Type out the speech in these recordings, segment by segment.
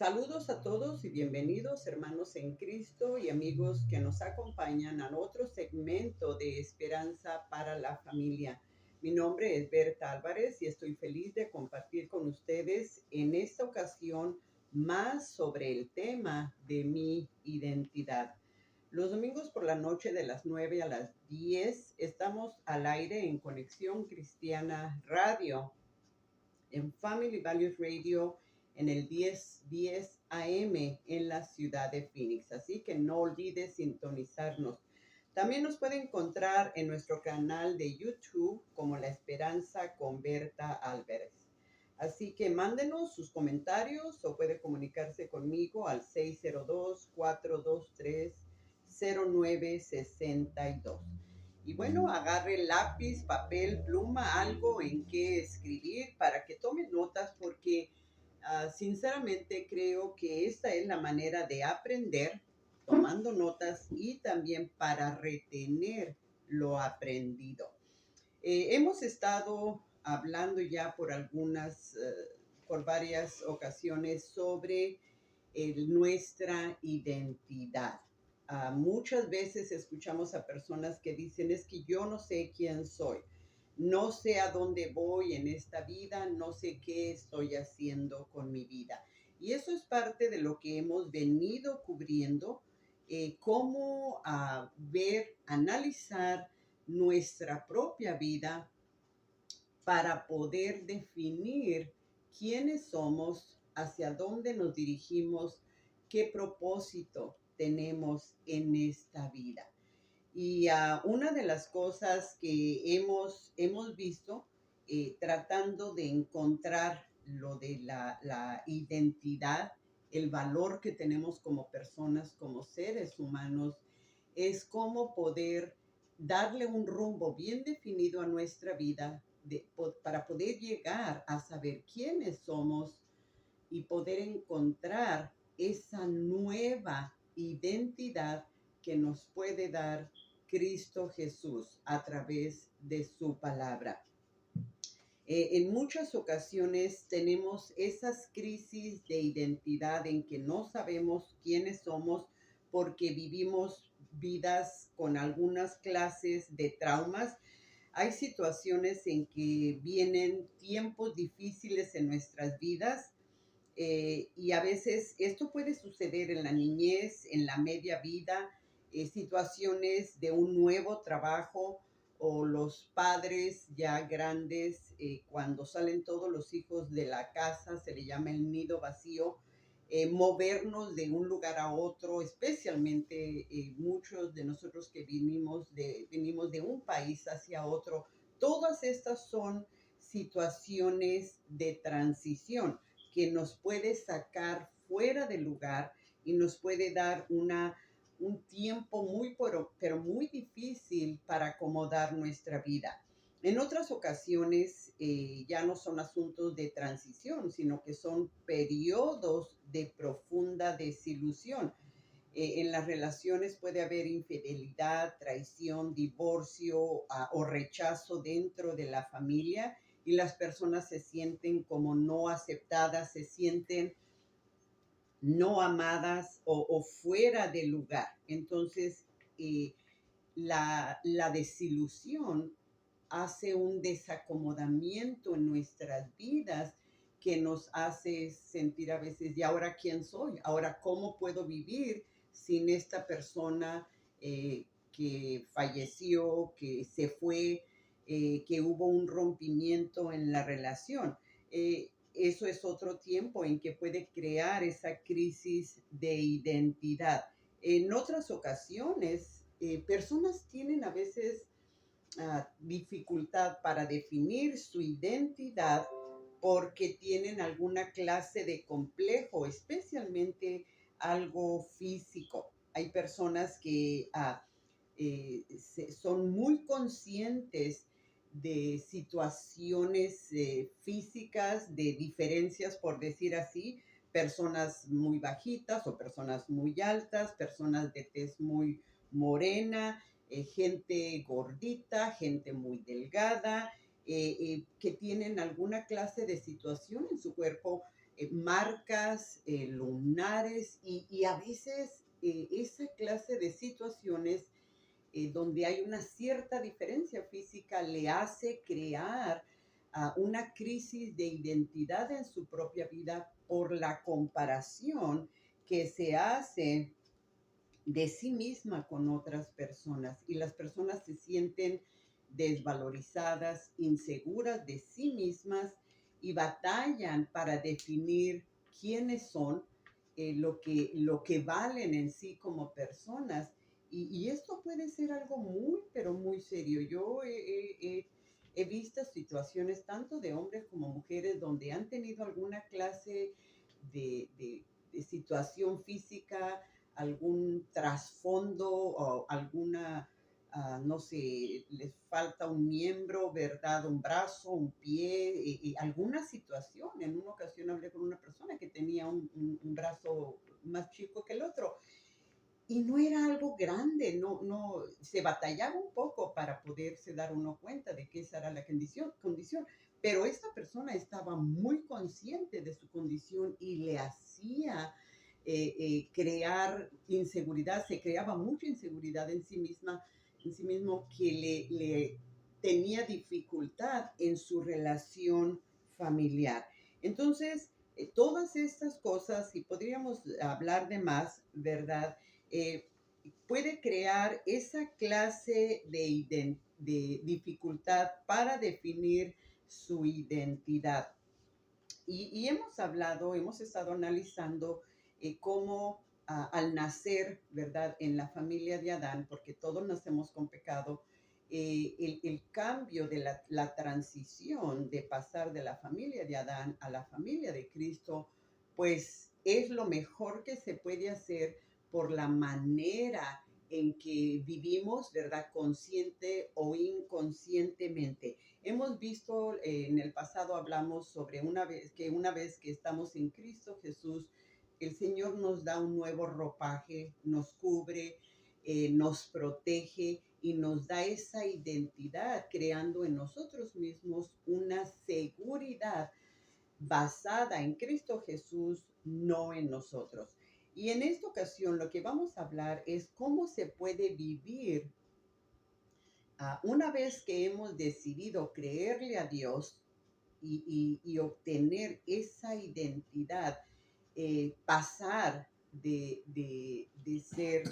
Saludos a todos y bienvenidos, hermanos en Cristo y amigos que nos acompañan a otro segmento de Esperanza para la Familia. Mi nombre es Berta Álvarez y estoy feliz de compartir con ustedes en esta ocasión más sobre el tema de mi identidad. Los domingos por la noche de las 9 a las 10 estamos al aire en Conexión Cristiana Radio, en Family Values Radio, en el 1010 AM en la ciudad de Phoenix. Así que no olvides sintonizarnos. También nos puede encontrar en nuestro canal de YouTube como La Esperanza con Berta Álvarez. Así que mándenos sus comentarios o puede comunicarse conmigo al 602-423-0962. Y bueno, agarre lápiz, papel, pluma, algo en que escribir para que tome notas porque sinceramente creo que esta es la manera de aprender tomando notas y también para retener lo aprendido. Hemos estado hablando ya por varias ocasiones sobre nuestra identidad. Muchas veces escuchamos a personas que dicen, es que yo no sé quién soy, no sé a dónde voy en esta vida, no sé qué estoy haciendo con mi vida. Y eso es parte de lo que hemos venido cubriendo, cómo ver, analizar nuestra propia vida para poder definir quiénes somos, hacia dónde nos dirigimos, qué propósito tenemos en esta vida. Y una de las cosas que hemos visto tratando de encontrar lo de la identidad, el valor que tenemos como personas, como seres humanos, es cómo poder darle un rumbo bien definido a nuestra vida para poder llegar a saber quiénes somos y poder encontrar esa nueva identidad que nos puede dar Cristo Jesús a través de su palabra. En muchas ocasiones tenemos esas crisis de identidad en que no sabemos quiénes somos porque vivimos vidas con algunas clases de traumas. Hay situaciones en que vienen tiempos difíciles en nuestras vidas, y a veces esto puede suceder en la niñez, en la media vida, situaciones de un nuevo trabajo o los padres ya grandes, cuando salen todos los hijos de la casa, se le llama el nido vacío, movernos de un lugar a otro, especialmente muchos de nosotros que venimos de un país hacia otro. Todas estas son situaciones de transición que nos puede sacar fuera del lugar y nos puede dar un tiempo pero muy difícil para acomodar nuestra vida. En otras ocasiones ya no son asuntos de transición, sino que son periodos de profunda desilusión. En las relaciones puede haber infidelidad, traición, divorcio o rechazo dentro de la familia y las personas se sienten como no aceptadas, se sienten no amadas o fuera de lugar. Entonces, la desilusión hace un desacomodamiento en nuestras vidas que nos hace sentir a veces, ¿y ahora quién soy? ¿Ahora cómo puedo vivir sin esta persona que falleció, que se fue, que hubo un rompimiento en la relación? Eso es otro tiempo en que puede crear esa crisis de identidad. En otras ocasiones, personas tienen a veces dificultad para definir su identidad porque tienen alguna clase de complejo, especialmente algo físico. Hay personas que son muy conscientes de situaciones físicas, de diferencias, por decir así, personas muy bajitas o personas muy altas, personas de tez muy morena, gente gordita, gente muy delgada, que tienen alguna clase de situación en su cuerpo, marcas, lunares y a veces esa clase de situaciones donde hay una cierta diferencia física le hace crear una crisis de identidad en su propia vida por la comparación que se hace de sí misma con otras personas y las personas se sienten desvalorizadas, inseguras de sí mismas y batallan para definir quiénes son, lo que valen en sí como personas. Y esto puede ser algo muy, pero muy serio. Yo he visto situaciones tanto de hombres como mujeres donde han tenido alguna clase de situación física, algún trasfondo o alguna, no sé, les falta un miembro, ¿verdad? Un brazo, un pie, alguna situación. En una ocasión hablé con una persona que tenía un brazo más chico que el otro y no era algo grande, no, se batallaba un poco para poderse dar uno cuenta de que esa era la condición, pero esta persona estaba muy consciente de su condición y le hacía crear inseguridad, se creaba mucha inseguridad en sí misma, en sí mismo, que le tenía dificultad en su relación familiar. Entonces, todas estas cosas, y podríamos hablar de más, ¿verdad? eh, Puede crear esa clase de dificultad para definir su identidad. Y hemos hablado, hemos estado analizando cómo al nacer, ¿verdad? En la familia de Adán, porque todos nacemos con pecado, el cambio de la transición de pasar de la familia de Adán a la familia de Cristo, pues es lo mejor que se puede hacer por la manera en que vivimos, ¿verdad? Consciente o inconscientemente. Hemos visto en el pasado, hablamos sobre una vez que estamos en Cristo Jesús, el Señor nos da un nuevo ropaje, nos cubre, nos protege y nos da esa identidad, creando en nosotros mismos una seguridad basada en Cristo Jesús, no en nosotros. Y en esta ocasión lo que vamos a hablar es cómo se puede vivir una vez que hemos decidido creerle a Dios y obtener esa identidad, pasar de ser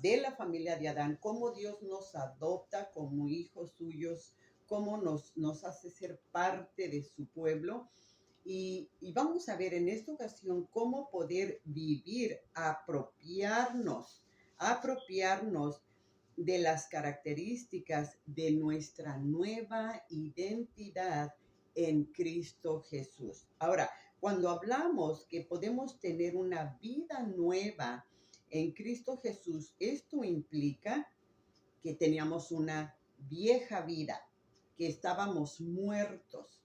de la familia de Adán, cómo Dios nos adopta como hijos suyos, cómo nos hace ser parte de su pueblo. Y vamos a ver en esta ocasión cómo poder vivir, apropiarnos de las características de nuestra nueva identidad en Cristo Jesús. Ahora, cuando hablamos que podemos tener una vida nueva en Cristo Jesús, esto implica que teníamos una vieja vida, que estábamos muertos,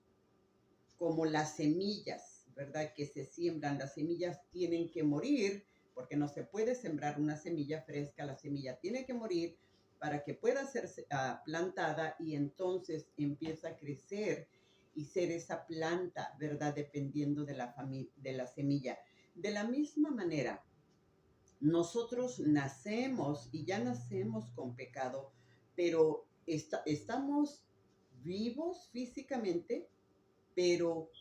como las semillas, ¿verdad? Que se siembran. Las semillas tienen que morir porque no se puede sembrar una semilla fresca. La semilla tiene que morir para que pueda ser plantada y entonces empieza a crecer y ser esa planta, ¿verdad? Dependiendo de la semilla. De la misma manera, nosotros nacemos y ya nacemos con pecado, pero estamos vivos físicamente, pero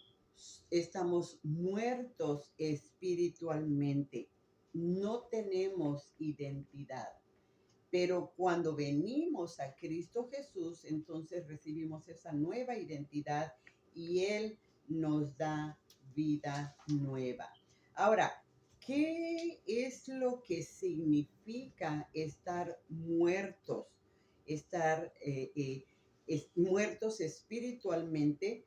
estamos muertos espiritualmente. No tenemos identidad. Pero cuando venimos a Cristo Jesús, entonces recibimos esa nueva identidad y Él nos da vida nueva. Ahora, ¿qué es lo que significa estar muertos? Estar muertos espiritualmente.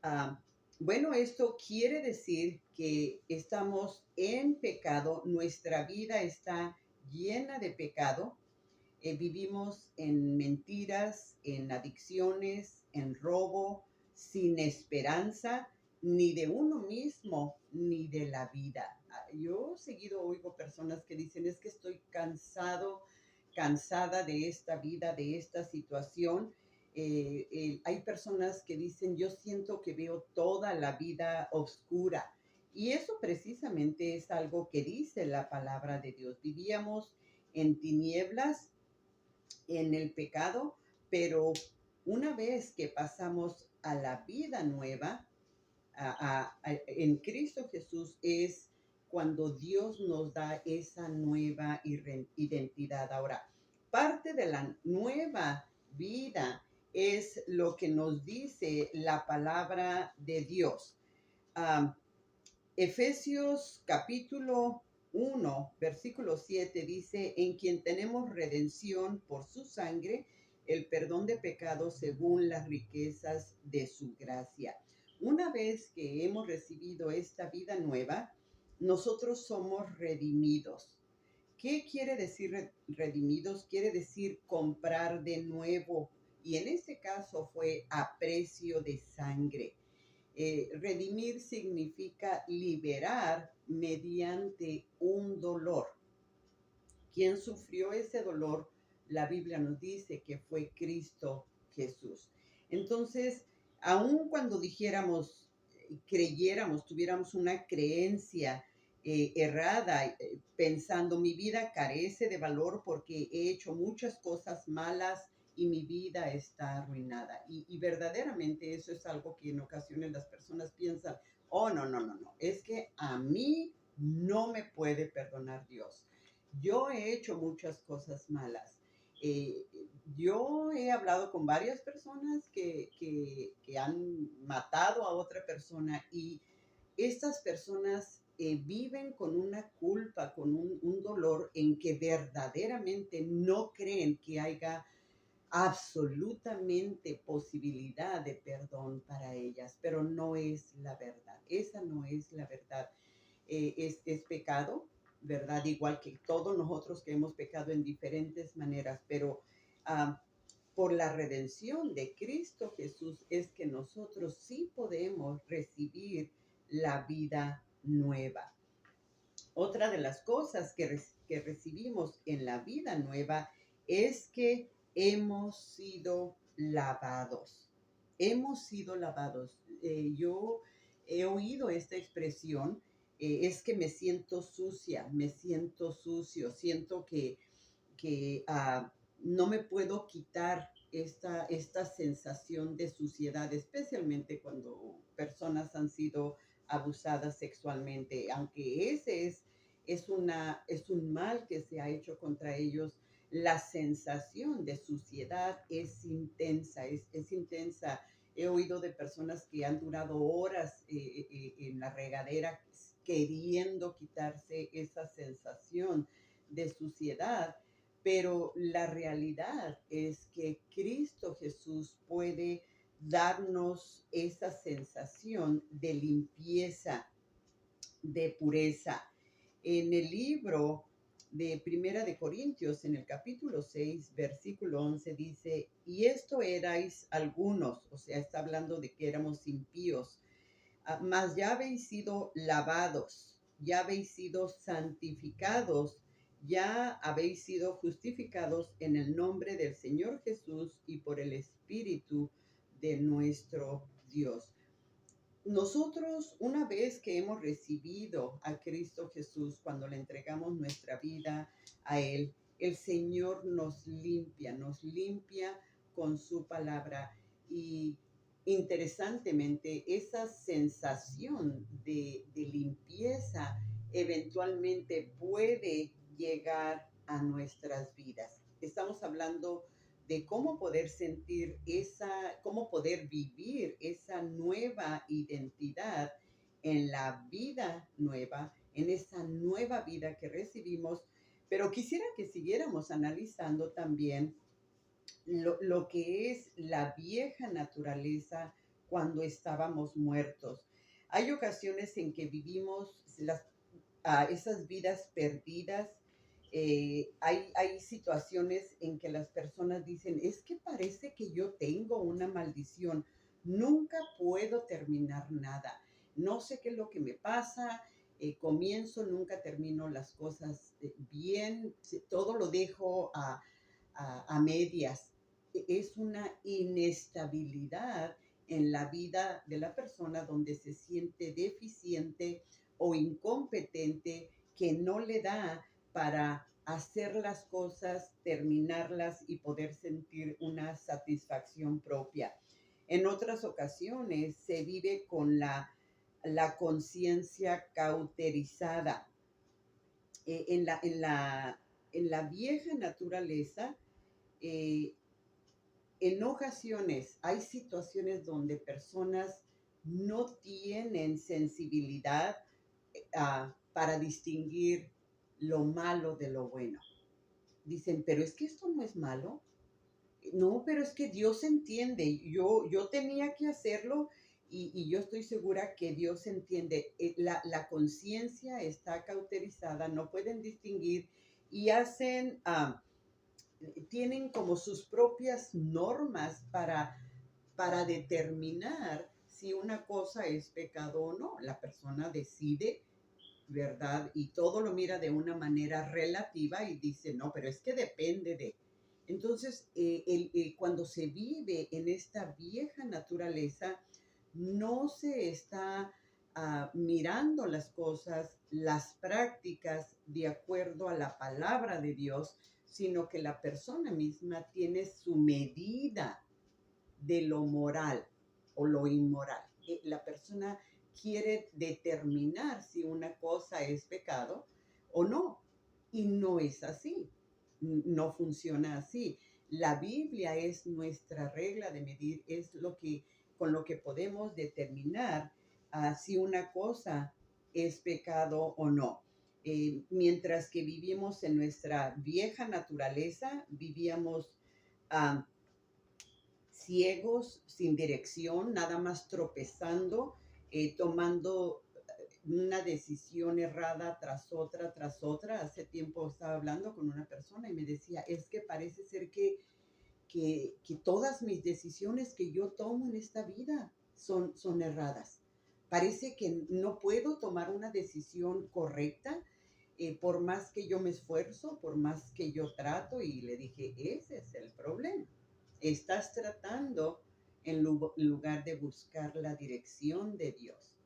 Ah, bueno, esto quiere decir que estamos en pecado, nuestra vida está llena de pecado, vivimos en mentiras, en adicciones, en robo, sin esperanza, ni de uno mismo, ni de la vida. Yo seguido oigo personas que dicen, es que estoy cansada de esta vida, de esta situación. Hay personas que dicen, yo siento que veo toda la vida oscura. Y eso precisamente es algo que dice la palabra de Dios. Vivíamos en tinieblas, en el pecado, pero una vez que pasamos a la vida nueva, en Cristo Jesús, es cuando Dios nos da esa nueva identidad. Ahora, parte de la nueva vida es lo que nos dice la palabra de Dios. Um, Efesios capítulo 1, versículo 7 dice, en quien tenemos redención por su sangre, el perdón de pecados según las riquezas de su gracia. Una vez que hemos recibido esta vida nueva, nosotros somos redimidos. ¿Qué quiere decir redimidos? Quiere decir comprar de nuevo. Y en este caso fue a precio de sangre. Redimir significa liberar mediante un dolor. ¿Quién sufrió ese dolor? La Biblia nos dice que fue Cristo Jesús. Entonces, aun cuando dijéramos, creyéramos, tuviéramos una creencia errada, pensando mi vida carece de valor porque he hecho muchas cosas malas y mi vida está arruinada. Y verdaderamente eso es algo que en ocasiones las personas piensan, oh, no, no, no, no, es que a mí no me puede perdonar Dios. Yo he hecho muchas cosas malas. Eh, yo he hablado con varias personas que han matado a otra persona y estas personas viven con una culpa, con un dolor en que verdaderamente no creen que haya absolutamente posibilidad de perdón para ellas, pero no es la verdad. Esa no es la verdad. Es pecado, ¿verdad? Igual que todos nosotros que hemos pecado en diferentes maneras, pero uh, por la redención de Cristo Jesús es que nosotros sí podemos recibir la vida nueva. Otra de las cosas que recibimos en la vida nueva es que hemos sido lavados. Hemos sido lavados. Yo he oído esta expresión, es que me siento sucia, me siento sucio, siento que no me puedo quitar esta sensación de suciedad, especialmente cuando personas han sido abusadas sexualmente, aunque es un mal que se ha hecho contra ellos. La sensación de suciedad es intensa, es intensa. He oído de personas que han durado horas en la regadera queriendo quitarse esa sensación de suciedad, pero la realidad es que Cristo Jesús puede darnos esa sensación de limpieza, de pureza. En el libro de Primera de Corintios, en el capítulo 6, versículo 11, dice, y esto erais algunos, o sea, está hablando de que éramos impíos, mas ya habéis sido lavados, ya habéis sido santificados, ya habéis sido justificados en el nombre del Señor Jesús y por el Espíritu de nuestro Dios. Nosotros, una vez que hemos recibido a Cristo Jesús, cuando le entregamos nuestra vida a Él, el Señor nos limpia con su palabra. Y interesantemente, esa sensación de limpieza eventualmente puede llegar a nuestras vidas. Estamos hablando de cómo poder sentir cómo poder vivir esa nueva identidad en la vida nueva, en esa nueva vida que recibimos. Pero quisiera que siguiéramos analizando también lo que es la vieja naturaleza cuando estábamos muertos. Hay ocasiones en que vivimos esas vidas perdidas. Hay situaciones en que las personas dicen, es que parece que yo tengo una maldición, nunca puedo terminar nada, no sé qué es lo que me pasa, comienzo, nunca termino las cosas bien, todo lo dejo a medias. es una inestabilidad en la vida de la persona donde se siente deficiente o incompetente que no le da para hacer las cosas, terminarlas y poder sentir una satisfacción propia. En otras ocasiones se vive con la conciencia cauterizada. Eh, en, la, en, la, en la vieja naturaleza, eh, en ocasiones hay situaciones donde personas no tienen sensibilidad para distinguir lo malo de lo bueno. Dicen, pero es que esto no es malo. No, pero es que Dios entiende. Yo tenía que hacerlo y yo estoy segura que Dios entiende. La conciencia está cauterizada, no pueden distinguir y tienen como sus propias normas para determinar si una cosa es pecado o no. La persona decide, ¿verdad? Y todo lo mira de una manera relativa y dice, no, pero es que depende de. Entonces, cuando se vive en esta vieja naturaleza, no se está mirando las cosas, las prácticas de acuerdo a la palabra de Dios, sino que la persona misma tiene su medida de lo moral o lo inmoral. La persona quiere determinar si una cosa es pecado o no, y no es así, no funciona así. La Biblia es nuestra regla de medir, es con lo que podemos determinar si una cosa es pecado o no. Mientras que vivimos en nuestra vieja naturaleza, vivíamos uh, ciegos, sin dirección, nada más tropezando, tomando una decisión errada tras otra. Hace tiempo estaba hablando con una persona y me decía, es que parece ser que todas mis decisiones que yo tomo en esta vida son erradas. Parece que no puedo tomar una decisión correcta por más que yo me esfuerzo, por más que yo trato, y le dije, ese es el problema. Estás tratando en lugar de buscar la dirección de Dios.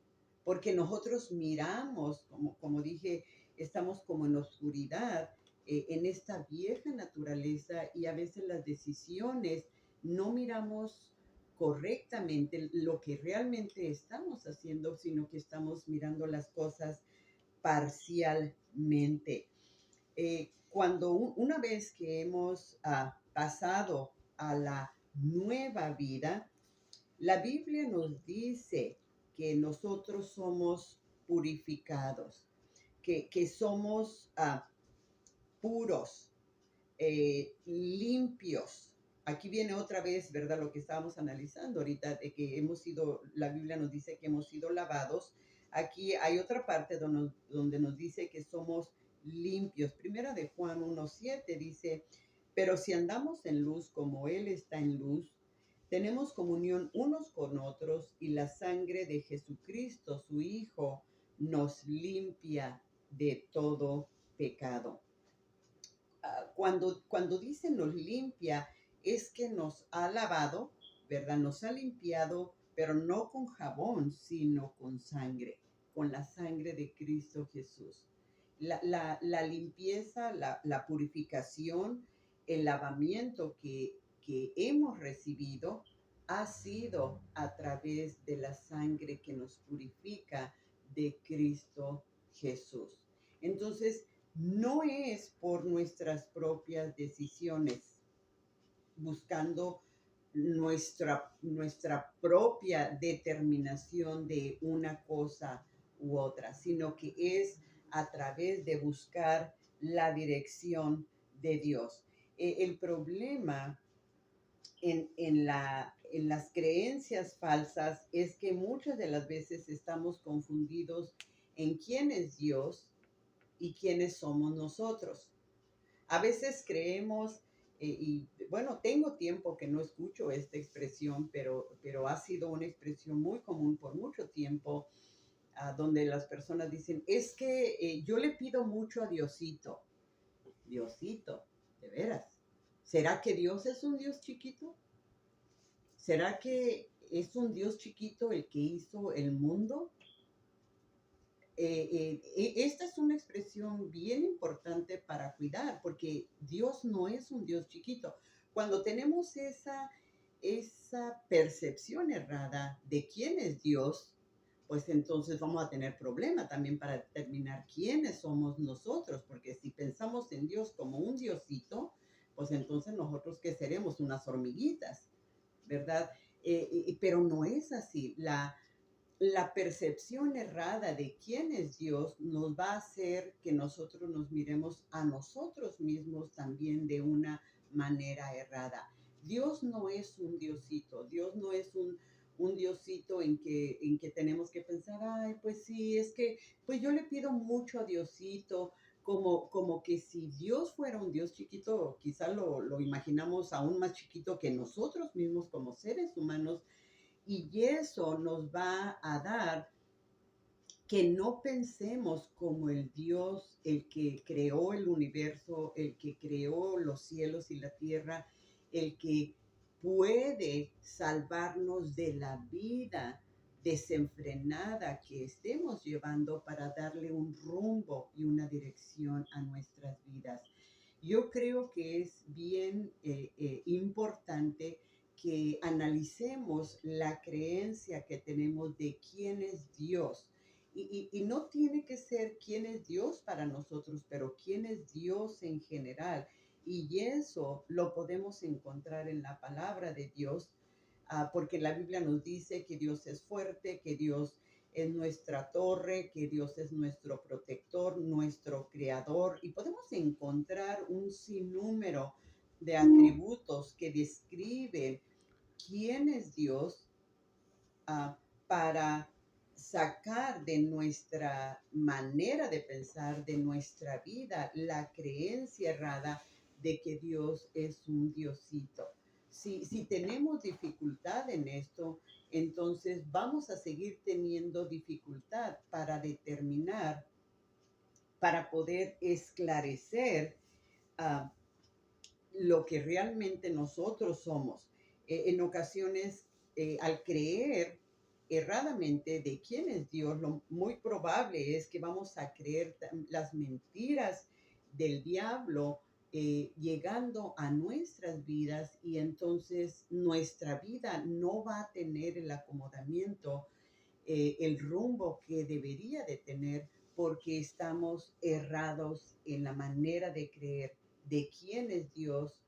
Porque nosotros miramos, como dije, estamos como en oscuridad, en esta vieja naturaleza y a veces las decisiones no miramos correctamente lo que realmente estamos haciendo, sino que estamos mirando las cosas parcialmente. Cuando una vez que hemos pasado a la nueva vida, la Biblia nos dice que nosotros somos purificados, que somos puros, limpios. Aquí viene otra vez, ¿verdad? Lo que estábamos analizando ahorita, de que la Biblia nos dice que hemos sido lavados. Aquí hay otra parte donde nos dice que somos limpios. Primera de Juan 1:7 dice, pero si andamos en luz como Él está en luz, tenemos comunión unos con otros y la sangre de Jesucristo, su Hijo, nos limpia de todo pecado. Cuando dice nos limpia, es que nos ha lavado, ¿verdad? Nos ha limpiado, pero no con jabón, sino con sangre, con la sangre de Cristo Jesús. La limpieza, la purificación, el lavamiento que hemos recibido ha sido a través de la sangre que nos purifica de Cristo Jesús. Entonces, no es por nuestras propias decisiones, buscando nuestra propia determinación de una cosa u otra, sino que es a través de buscar la dirección de Dios. El problema en las creencias falsas es que muchas de las veces estamos confundidos en quién es Dios y quiénes somos nosotros. A veces creemos, y bueno, tengo tiempo que no escucho esta expresión, pero ha sido una expresión muy común por mucho tiempo, donde las personas dicen, es que yo le pido mucho a Diosito. Diosito, de veras. ¿Será que Dios es un Dios chiquito? ¿Será que es un Dios chiquito el que hizo el mundo? Esta es una expresión bien importante para cuidar, porque Dios no es un Dios chiquito. Cuando tenemos esa percepción errada de quién es Dios, pues entonces vamos a tener problema también para determinar quiénes somos nosotros, porque si pensamos en Dios como un diosito, pues entonces nosotros qué seremos, unas hormiguitas, ¿verdad? Pero no es así. La percepción errada de quién es Dios nos va a hacer que nosotros nos miremos a nosotros mismos también de una manera errada. Dios no es un diosito, Dios no es un diosito en que tenemos que pensar, ay, pues sí, es que, pues yo le pido mucho a Diosito, como que si Dios fuera un Dios chiquito, quizá lo imaginamos aún más chiquito que nosotros mismos como seres humanos, y eso nos va a dar que no pensemos como el Dios, el que creó el universo, el que creó los cielos y la tierra, el que puede salvarnos de la vida desenfrenada que estemos llevando para darle un rumbo y una dirección a nuestras vidas. Yo creo que es bien importante que analicemos la creencia que tenemos de quién es Dios. Y no tiene que ser quién es Dios para nosotros, pero quién es Dios en general. Y eso lo podemos encontrar en la palabra de Dios, porque la Biblia nos dice que Dios es fuerte, que Dios es nuestra torre, que Dios es nuestro protector, nuestro creador, y podemos encontrar un sinnúmero de atributos que describen quién es Dios, para sacar de nuestra manera de pensar, de nuestra vida, la creencia errada de que Dios es un diosito. Si tenemos dificultad en esto, entonces vamos a seguir teniendo dificultad para determinar, para poder esclarecer uh, lo que realmente nosotros somos. En ocasiones, al creer erradamente de quién es Dios, lo muy probable es que vamos a creer las mentiras del diablo, llegando a nuestras vidas, y entonces nuestra vida no va a tener el acomodamiento, el rumbo que debería de tener, porque estamos errados en la manera de creer de quién es Dios,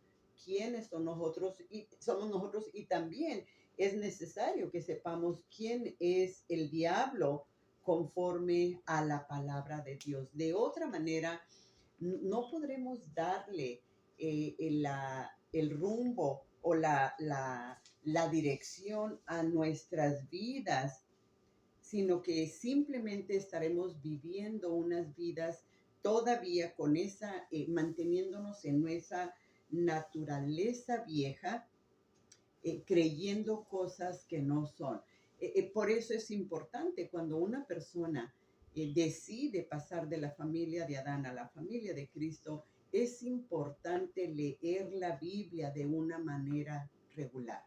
quiénes somos nosotros, y también es necesario que sepamos quién es el diablo conforme a la palabra de Dios. De otra manera, no podremos darle el rumbo o la dirección a nuestras vidas, sino que simplemente estaremos viviendo unas vidas todavía con manteniéndonos en esa naturaleza vieja, creyendo cosas que no son. Por eso es importante cuando una persona decide pasar de la familia de Adán a la familia de Cristo, es importante leer la Biblia de una manera regular,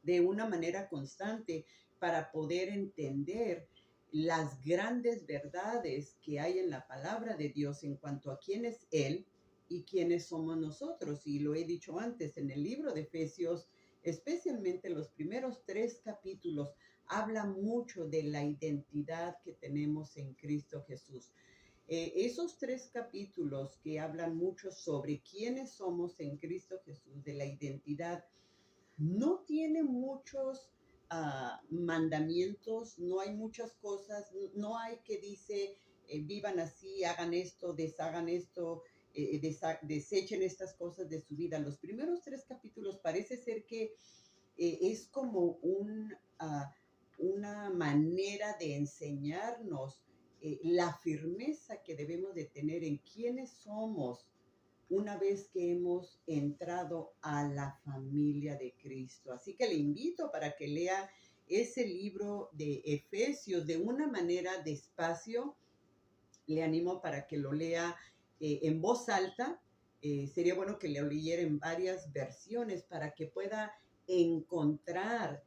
de una manera constante, para poder entender las grandes verdades que hay en la palabra de Dios en cuanto a quién es Él y quiénes somos nosotros. Y lo he dicho antes, en el libro de Efesios, especialmente los primeros 3 capítulos, habla mucho de la identidad que tenemos en Cristo Jesús. Esos 3 capítulos que hablan mucho sobre quiénes somos en Cristo Jesús, de la identidad, no tiene muchos mandamientos, no hay muchas cosas, no hay que dice, vivan así, hagan esto, deshagan esto, desechen estas cosas de su vida. Los primeros 3 capítulos parece ser que es como una manera de enseñarnos la firmeza que debemos de tener en quiénes somos una vez que hemos entrado a la familia de Cristo. Así que le invito para que lea ese libro de Efesios de una manera despacio. Le animo para que lo lea en voz alta, Sería bueno que lo leyera en varias versiones para que pueda encontrar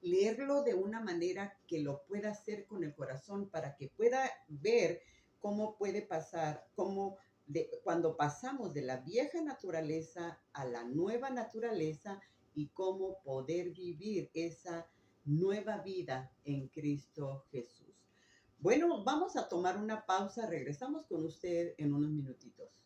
leerlo de una manera que lo pueda hacer con el corazón, para que pueda ver cómo puede pasar, cuando pasamos de la vieja naturaleza a la nueva naturaleza y cómo poder vivir esa nueva vida en Cristo Jesús. Bueno, vamos a tomar una pausa. Regresamos con usted en unos minutitos.